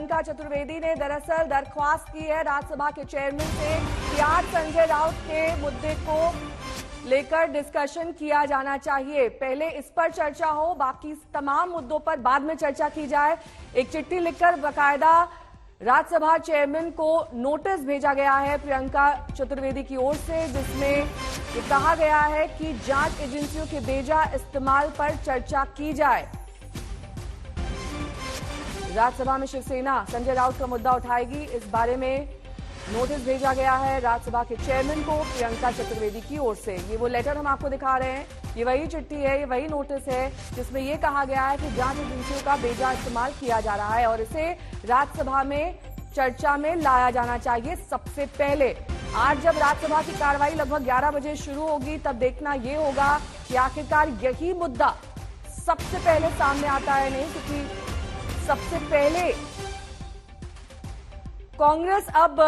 प्रियंका चतुर्वेदी ने दरअसल दरख्वास्त की है राज्यसभा के चेयरमैन से कि आज संजय राउत के मुद्दे को लेकर डिस्कशन किया जाना चाहिए। पहले इस पर चर्चा हो, बाकी तमाम मुद्दों पर बाद में चर्चा की जाए। एक चिट्ठी लिखकर बकायदा राज्यसभा चेयरमैन को नोटिस भेजा गया है प्रियंका चतुर्वेदी की ओर से, जिसमें ये कहा गया है कि जांच एजेंसियों के बेजा इस्तेमाल पर चर्चा की जाए। राज्यसभा में शिवसेना संजय राउत का मुद्दा उठाएगी, इस बारे में नोटिस भेजा गया है राज्यसभा के चेयरमैन को प्रियंका चतुर्वेदी की ओर से। ये वो लेटर हम आपको दिखा रहे हैं, ये वही चिट्ठी है, ये वही नोटिस है जिसमें यह कहा गया है कि जांच एजेंसियों का बेजा इस्तेमाल किया जा रहा है और इसे राज्यसभा में चर्चा में लाया जाना चाहिए। सबसे पहले आज जब राज्यसभा की कार्रवाई लगभग 11 बजे शुरू होगी, तब देखना यह होगा कि आखिरकार यही मुद्दा सबसे पहले सामने आता है नहीं, क्योंकि सबसे पहले कांग्रेस अब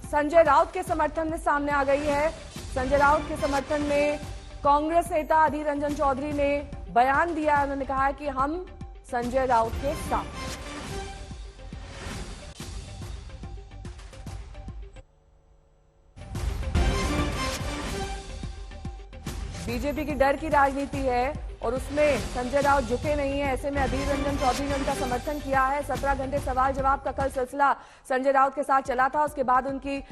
संजय राउत के समर्थन में सामने आ गई है। संजय राउत के समर्थन में कांग्रेस नेता अधीर रंजन चौधरी ने बयान दिया है। उन्होंने कहा है कि हम संजय राउत के साथ। बीजेपी की डर की राजनीति है और उसमें संजय राउत झुके नहीं है। ऐसे में अधीर रंजन चौधरी ने उनका समर्थन किया है। 17 घंटे सवाल जवाब का कल सिलसिला संजय राउत के साथ चला था। उसके बाद उनकी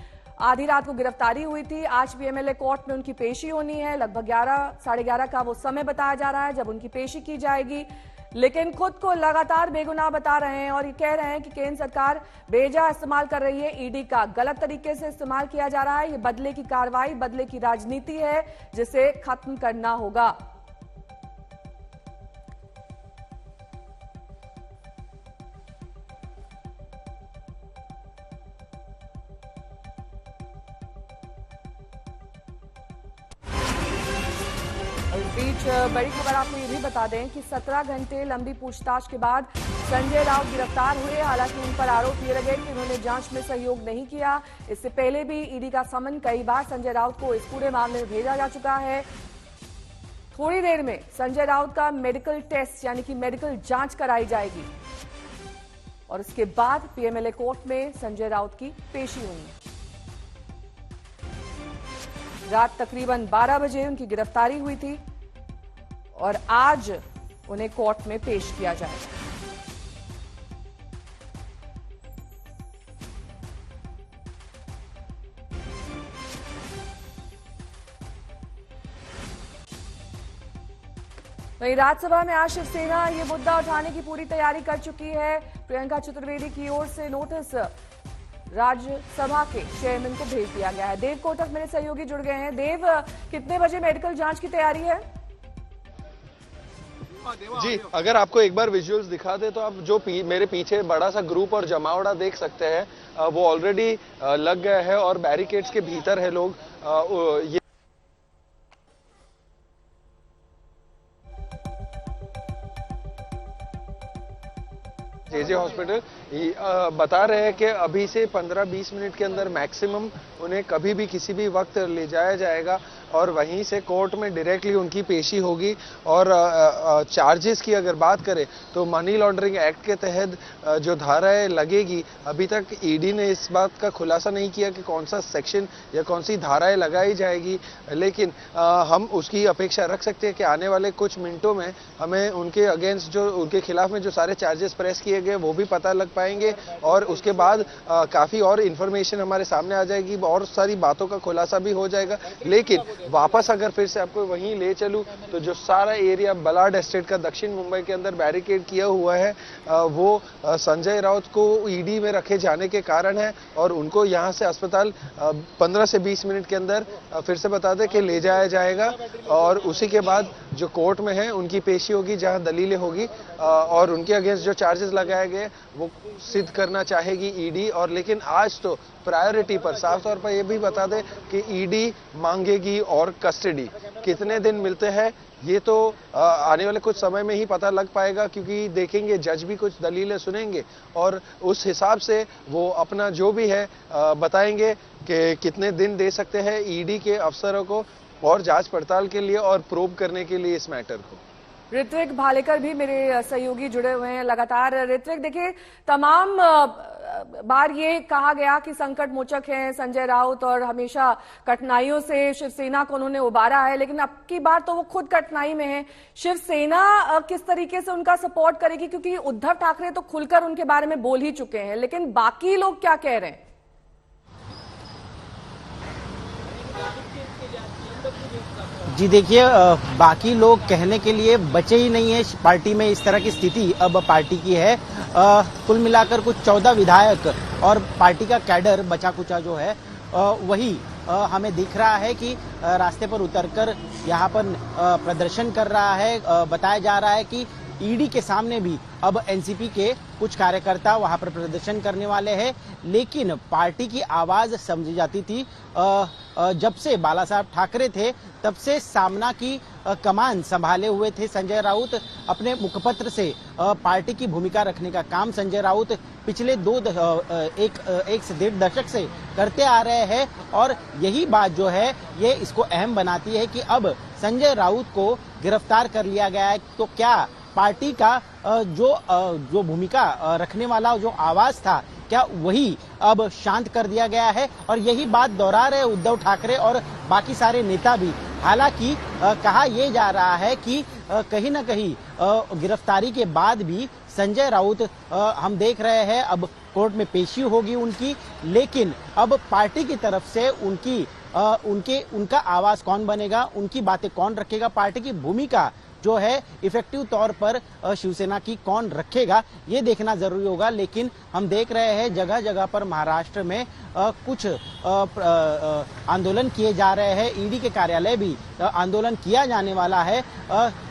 आधी रात को गिरफ्तारी हुई थी। आज पीएमएलए कोर्ट में उनकी पेशी होनी है। लगभग 11 साढ़े 11 का वो समय बताया जा रहा है जब उनकी पेशी की जाएगी, लेकिन खुद को लगातार बेगुनाह बता रहे हैं और ये कह रहे हैं कि केंद्र सरकार बेजा इस्तेमाल कर रही है। ईडी का गलत तरीके से इस्तेमाल किया जा रहा है। ये बदले की कार्रवाई, बदले की राजनीति है जिसे खत्म करना होगा। इस बीच बड़ी खबर आपको ये भी बता दें कि 17 घंटे लंबी पूछताछ के बाद संजय राउत गिरफ्तार हुए। हालांकि उन पर आरोप ये लगे कि उन्होंने जांच में सहयोग नहीं किया। इससे पहले भी ईडी का समन कई बार संजय राउत को इस पूरे मामले में भेजा जा चुका है। थोड़ी देर में संजय राउत का मेडिकल टेस्ट यानी कि मेडिकल जांच कराई जाएगी और उसके बाद पीएमएलए कोर्ट में संजय राउत की पेशी होगी। रात तकरीबन 12 बजे उनकी गिरफ्तारी हुई थी और आज उन्हें कोर्ट में पेश किया जाएगा। वहीं राज्यसभा में आज शिवसेना ये मुद्दा उठाने की पूरी तैयारी कर चुकी है। प्रियंका चतुर्वेदी की ओर से नोटिस राज्यसभा के चेयरमैन को भेज दिया गया है। देव कोटक मेरे सहयोगी जुड़ गए हैं। देव, कितने बजे मेडिकल जांच की तैयारी है? जी, अगर आपको एक बार विजुअल्स दिखा दे तो आप जो मेरे पीछे बड़ा सा ग्रुप और जमावड़ा देख सकते हैं, वो ऑलरेडी लग गया है और बैरिकेड्स के भीतर है लोग। ये जेजे हॉस्पिटल बता रहे हैं कि अभी से 15-20 मिनट के अंदर मैक्सिमम उन्हें कभी भी किसी भी वक्त ले जाया जाएगा और वहीं से कोर्ट में डायरेक्टली उनकी पेशी होगी। और चार्जेस की अगर बात करें तो मनी लॉन्ड्रिंग एक्ट के तहत जो धाराएं लगेगी, अभी तक ईडी ने इस बात का खुलासा नहीं किया कि कौन सा सेक्शन या कौन सी धाराएं लगाई जाएगी, लेकिन हम उसकी अपेक्षा रख सकते हैं कि आने वाले कुछ मिनटों में हमें उनके अगेंस्ट जो उनके खिलाफ में जो सारे चार्जेस प्रेस किए गए वो भी पता लग पाएंगे और उसके बाद काफी और इंफॉर्मेशन हमारे सामने आ जाएगी और सारी बातों का खुलासा भी हो जाएगा। लेकिन वापस अगर फिर से आपको वहीं ले चलूं तो जो सारा एरिया बलाड एस्टेट का दक्षिण मुंबई के अंदर बैरिकेड किया हुआ है, वो संजय राउत को ईडी में रखे जाने के कारण है और उनको यहां से अस्पताल 15 से 20 मिनट के अंदर फिर से बता दें कि ले जाया जाएगा और उसी के बाद जो कोर्ट में है उनकी पेशी होगी जहां दलीलें होगी और उनके अगेंस्ट जो चार्जेस लगाए गए वो सिद्ध करना चाहेगी ईडी। और लेकिन आज तो प्रायोरिटी पर साफ तौर पर यह भी बता दें कि ईडी मांगेगी और कस्टडी कितने दिन मिलते हैं ये तो आने वाले कुछ समय में ही पता लग पाएगा, क्योंकि देखेंगे जज भी कुछ दलीलें सुनेंगे और उस हिसाब से वो अपना जो भी है बताएंगे कि कितने दिन दे सकते हैं ईडी के अफसरों को और जांच पड़ताल के लिए और प्रोब करने के लिए इस मैटर को। ऋत्विक भालेकर भी मेरे सहयोगी जुड़े हुए हैं लगातार। ऋत्विक, देखिए, तमाम बार ये कहा गया कि संकट मोचक हैं संजय राउत और हमेशा कठिनाइयों से शिवसेना को उन्होंने उबारा है, लेकिन अब की बार तो वो खुद कठिनाई में है। शिवसेना किस तरीके से उनका सपोर्ट करेगी, क्योंकि उद्धव ठाकरे तो खुलकर उनके बारे में बोल ही चुके हैं, लेकिन बाकी लोग क्या कह रहे हैं? जी देखिए, बाकी लोग कहने के लिए बचे ही नहीं है। पार्टी में इस तरह की स्थिति अब पार्टी की है। कुल मिलाकर कुछ 14 विधायक और पार्टी का कैडर बचा कुचा जो है वही हमें दिख रहा है कि रास्ते पर उतरकर यहाँ पर प्रदर्शन कर रहा है। बताया जा रहा है कि ईडी के सामने भी अब एनसीपी के कुछ कार्यकर्ता वहां पर प्रदर्शन करने वाले हैं, लेकिन पार्टी की आवाज समझी जाती थी। जब से बाला साहब ठाकरे थे तब से सामना की कमान संभाले हुए थे संजय राउत। अपने मुखपत्र से पार्टी की भूमिका रखने का काम संजय राउत पिछले एक से 1.5 दशक से करते आ रहे हैं, और यही बात जो है ये इसको अहम बनाती है कि अब संजय राउत को गिरफ्तार कर लिया गया है, तो क्या पार्टी का जो भूमिका रखने वाला जो आवाज था क्या वही अब शांत कर दिया गया है। और यही बात दोहरा रहे उद्धव ठाकरे और बाकी सारे नेता भी। हालांकि कहा यह जा रहा है कि कहीं ना कहीं गिरफ्तारी के बाद भी संजय राउत हम देख रहे हैं अब कोर्ट में पेशी होगी उनकी, लेकिन अब पार्टी की तरफ से उनका आवाज कौन बनेगा, उनकी बातें कौन रखेगा, पार्टी की भूमिका जो है इफेक्टिव तौर पर शिवसेना की कौन रखेगा, ये देखना जरूरी होगा। लेकिन हम देख रहे हैं जगह जगह पर महाराष्ट्र में कुछ आंदोलन किए जा रहे हैं। ईडी के कार्यालय भी आंदोलन किया जाने वाला है।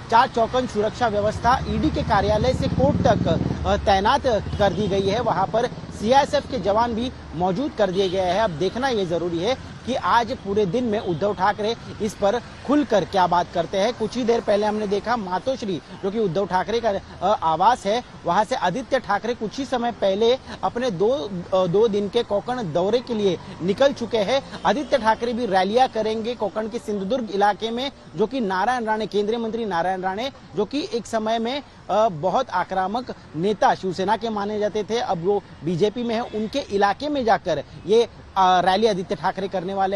4 चौकन सुरक्षा व्यवस्था ईडी के कार्यालय से कोर्ट तक तैनात कर दी गई है। वहां पर सीआईएसएफ के जवान भी मौजूद कर दिए गए हैं। अब देखना यह जरूरी है कि आज पूरे दिन में उद्धव ठाकरे इस पर खुलकर क्या बात करते हैं। कुछ ही देर पहले हमने देखा मातोश्री, जो कि उद्धव ठाकरे का आवास है, वहां से आदित्य ठाकरे कुछ ही समय पहले अपने दो दिन के कोकण दौरे के लिए निकल चुके हैं। आदित्य ठाकरे भी रैलियां करेंगे कोकण के सिंधुदुर्ग इलाके में, जो कि नारायण राणे, केंद्रीय मंत्री नारायण राणे, जो कि एक समय में बहुत आक्रामक नेता शिवसेना के माने जाते थे, अब वो बीजेपी में है, उनके इलाके में जाकर ये रैली आदित्य ठाकरे करने वाले हैं।